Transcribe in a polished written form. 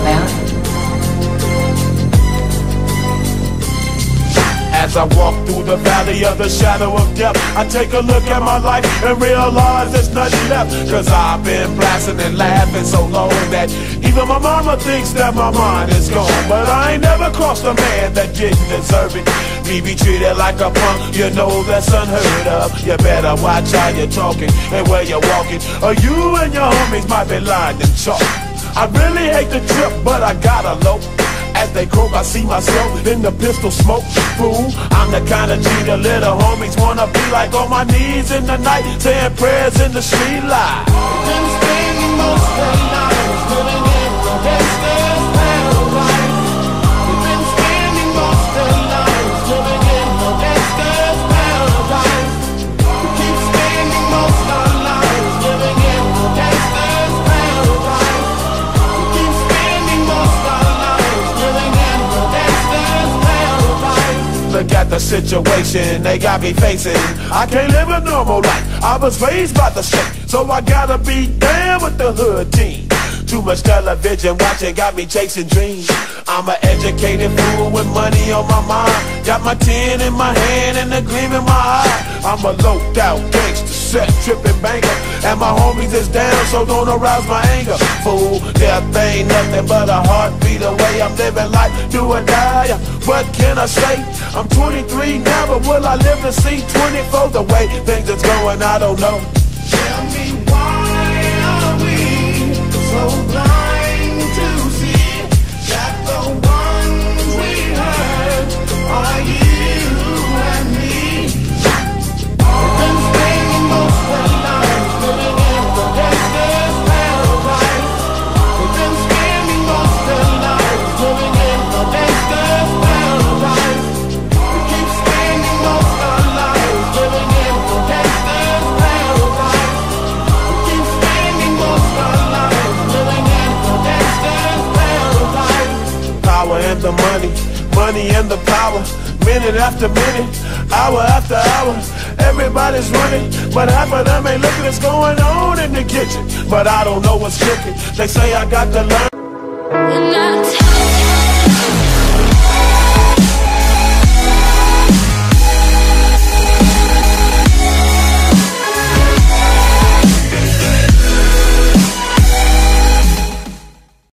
about? As I walk through the valley of the shadow of death, I take a look at my life and realize there's nothing left. Cause I've been blasting and laughing so long that even my mama thinks that my mind is gone. But I ain't never crossed a man that didn't deserve it. Me be treated like a punk, you know that's unheard of. You better watch how you're talking and where you're walking, or you and your homies might be lined in chalk. I really hate the trip, but I gotta low. As they croak, I see myself in the pistol smoke. Fool, I'm the kind of G the little homies wanna be like, on my knees in the night, saying prayers in the street light. Been spending most of their lives living in the gangster's paradise. We've been spending most of their lives living in the gangster's paradise. We keep spending most of our lives living in the gangster's paradise. We keep spending most of our lives living in the gangster's paradise. Look at the situation they got me facing. I can't live a normal life, I was raised by the state, so I gotta be down with the hood team. Too much television watching got me chasing dreams. I'm an educated fool with money on my mind. Got my tin in my hand and a gleam in my eye. I'm a loped out gangster, set tripping banker, and my homies is down, so don't arouse my anger. Fool, death ain't nothing but a heartbeat away. I'm living life, do or die. What can I say? I'm 23 now, but will I live to see 24? The way things is going, I don't know. Tell me, why are we so blind to see that the ones we hurt are you and me? We've been spending most of our lives living in the gangster's paradise. We've been spending most of our lives living in the gangster's paradise. We keep spending most of our lives living in the gangster's paradise. We keep spending most of our lives living in the gangster's paradise. Power and the money, money and the power. Minute after minute, hour after hour, everybody's running, but half of them ain't looking what's going on in the kitchen. But I don't know what's cooking. They say I got to learn. When I